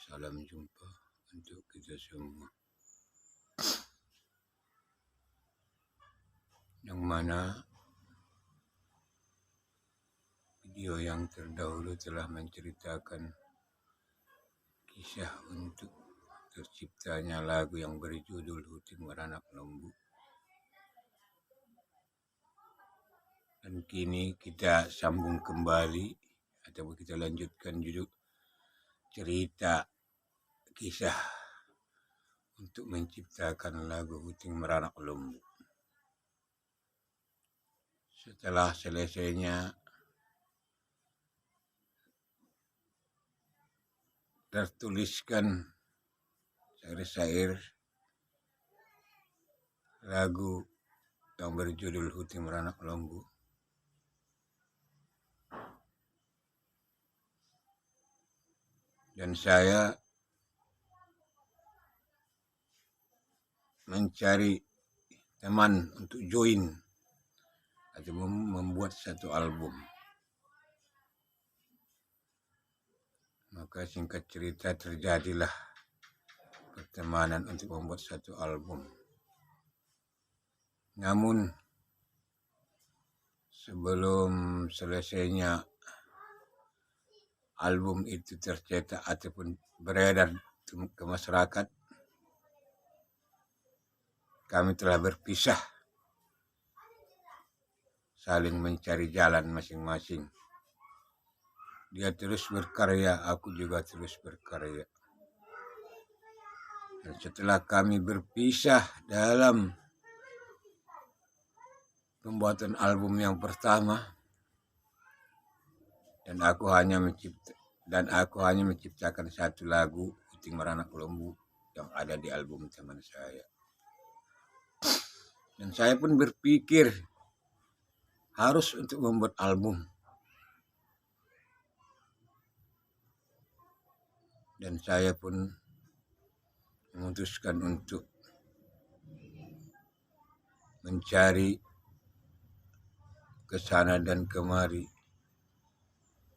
Salam jumpa untuk kita semua. Yang mana video yang terdahulu telah menceritakan kisah untuk terciptanya lagu yang berjudul Huting Beranak Lembu. Dan kini kita sambung kembali atau kita lanjutkan judul cerita kisah untuk menciptakan lagu Huting Beranak Lembu. Setelah selesainya tertuliskan syair-syair lagu yang berjudul Huting Beranak Lembu, dan saya mencari teman untuk join atau membuat satu album. Maka singkat cerita terjadilah pertemanan untuk membuat satu album. Namun sebelum selesainya album itu tercetak ataupun beredar ke masyarakat, kami telah berpisah, saling mencari jalan masing-masing. Dia terus berkarya, aku juga terus berkarya. Dan setelah kami berpisah dalam pembuatan album yang pertama, dan aku hanya menciptakan satu lagu, Huting Beranak Lembu, yang ada di album teman saya. Dan saya pun berpikir harus untuk membuat album. Dan saya pun memutuskan untuk mencari ke sana dan kemari,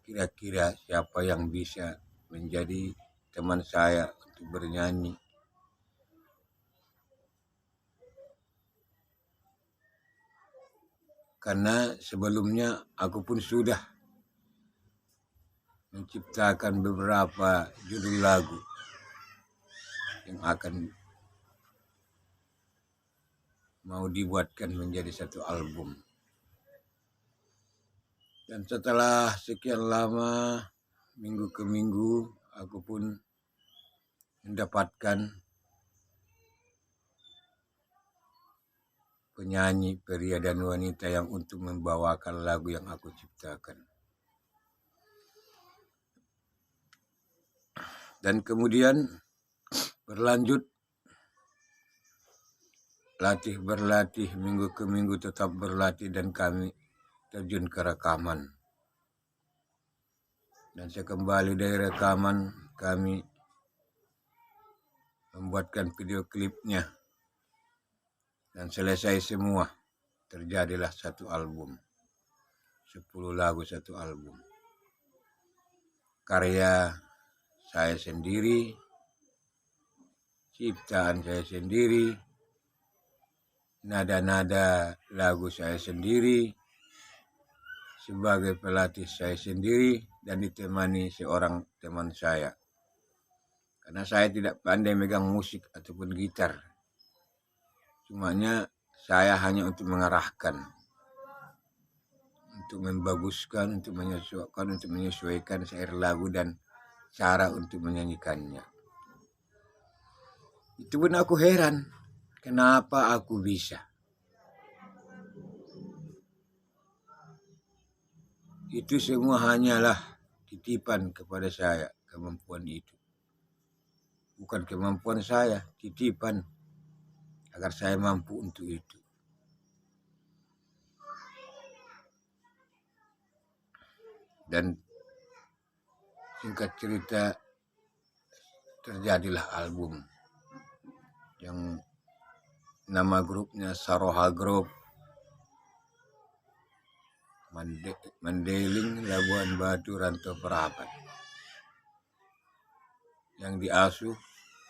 kira-kira siapa yang bisa menjadi teman saya untuk bernyanyi. Karena sebelumnya aku pun sudah menciptakan beberapa judul lagu yang akan mau dibuatkan menjadi satu album. Dan setelah sekian lama, minggu ke minggu, aku pun mendapatkan penyanyi pria dan wanita yang untuk membawakan lagu yang aku ciptakan. Dan kemudian berlanjut berlatih, minggu ke minggu tetap berlatih, dan kami terjun ke rekaman. Dan sekembali dari rekaman, kami membuatkan video klipnya. Dan selesai semua, terjadilah satu album. 10 lagu satu album. Karya saya sendiri, ciptaan saya sendiri, nada-nada lagu saya sendiri, sebagai pelatih saya sendiri, dan ditemani seorang teman saya. Karena saya tidak pandai megang musik ataupun gitar. Cumanya saya hanya untuk mengarahkan, untuk membaguskan, untuk menyesuaikan syair lagu dan cara untuk menyanyikannya. Itu pun aku heran, kenapa aku bisa. Itu semua hanyalah titipan kepada saya, kemampuan itu. Bukan kemampuan saya, titipan agar saya mampu untuk itu. Dan singkat cerita, terjadilah album yang nama grupnya Saroha Group, Mandailing, Labuan Batu, Rantau Perapat. yang diasuh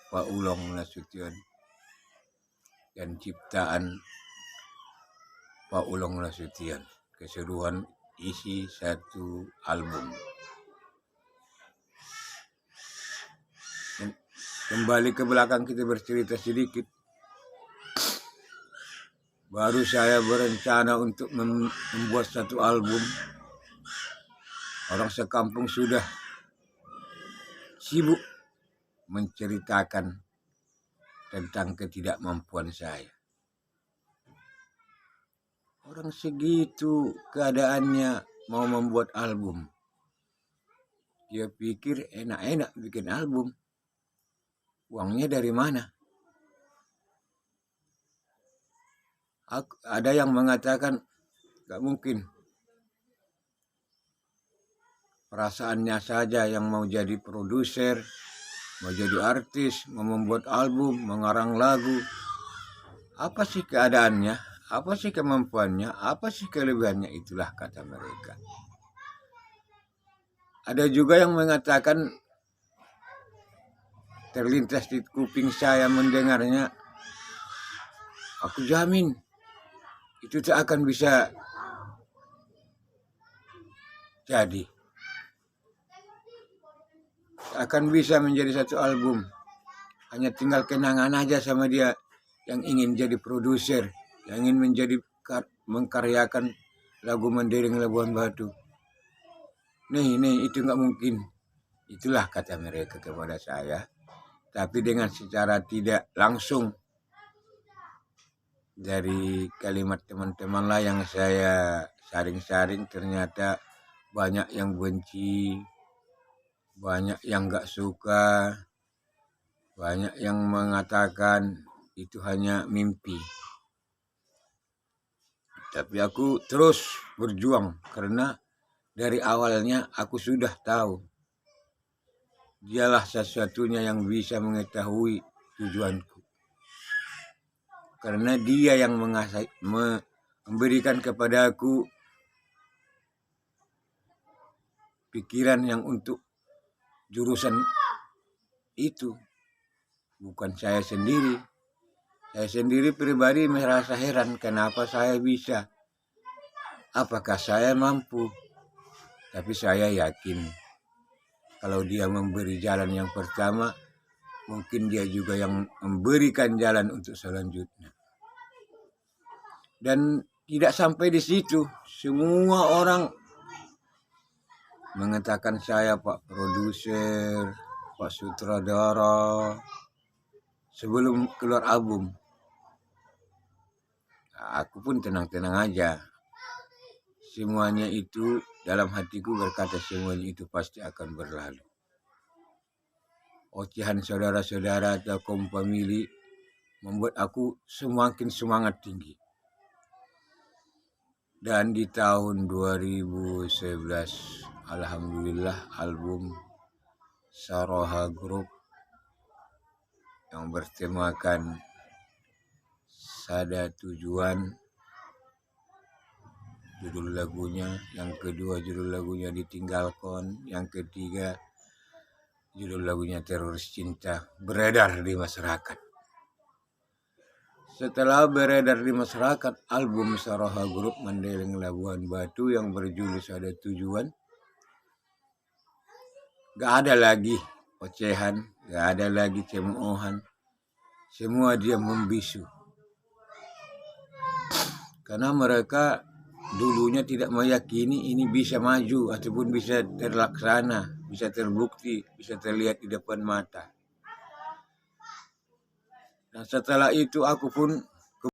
Pak Ulong Nasution dan ciptaan Pak Ulong Nasution. Keseluruhan isi satu album. Kembali ke belakang kita bercerita sedikit. Baru saya berencana untuk membuat satu album. Orang sekampung sudah sibuk menceritakan tentang ketidakmampuan saya. Orang segitu keadaannya mau membuat album. Dia pikir enak-enak bikin album. Uangnya dari mana? Ada yang mengatakan gak mungkin. Perasaannya saja yang mau jadi produser, mau jadi artis, mau membuat album, mengarang lagu. Apa sih keadaannya? Apa sih kemampuannya? Apa sih kelebihannya? Itulah kata mereka. Ada juga yang mengatakan, terlintas di kuping saya mendengarnya, aku jamin itu tak akan bisa jadi. Tak akan bisa menjadi satu album. Hanya tinggal kenangan aja sama dia yang ingin jadi produser, yang ingin mengkaryakan lagu Mandailing Labuan Batu. Nih, itu nggak mungkin. Itulah kata mereka kepada saya. Tapi dengan secara tidak langsung, dari kalimat teman-teman lah yang saya saring-saring, ternyata banyak yang benci, banyak yang gak suka, banyak yang mengatakan itu hanya mimpi. Tapi aku terus berjuang karena dari awalnya aku sudah tahu dialah satu-satunya yang bisa mengetahui tujuanku. Karena dia yang memberikan kepada aku pikiran yang untuk jurusan itu. Bukan saya sendiri. Saya sendiri pribadi merasa heran kenapa saya bisa. Apakah saya mampu? Tapi saya yakin kalau dia memberi jalan yang pertama, mungkin dia juga yang memberikan jalan untuk selanjutnya. Dan tidak sampai di situ, semua orang mengatakan saya Pak Produser, Pak Sutradara, sebelum keluar album. Aku pun tenang-tenang aja. Semuanya itu dalam hatiku berkata semuanya itu pasti akan berlalu. Ocehan saudara-saudara atau kaum famili membuat aku semakin semangat tinggi. Dan di tahun 2011, alhamdulillah album Saroha Group yang bertemakan Sada Tujuan, judul lagunya, yang kedua judul lagunya Ditinggalkan, yang ketiga judul lagunya Teroris Cinta, beredar di masyarakat. Setelah beredar di masyarakat, album Saroha Group Mandailing Labuan Batu yang berjudul Sada Tujuan, gak ada lagi ocehan, gak ada lagi cemoohan. Semua dia membisu. Karena mereka dulunya tidak meyakini ini bisa maju ataupun bisa terlaksana, bisa terbukti, bisa terlihat di depan mata. Dan setelah itu aku pun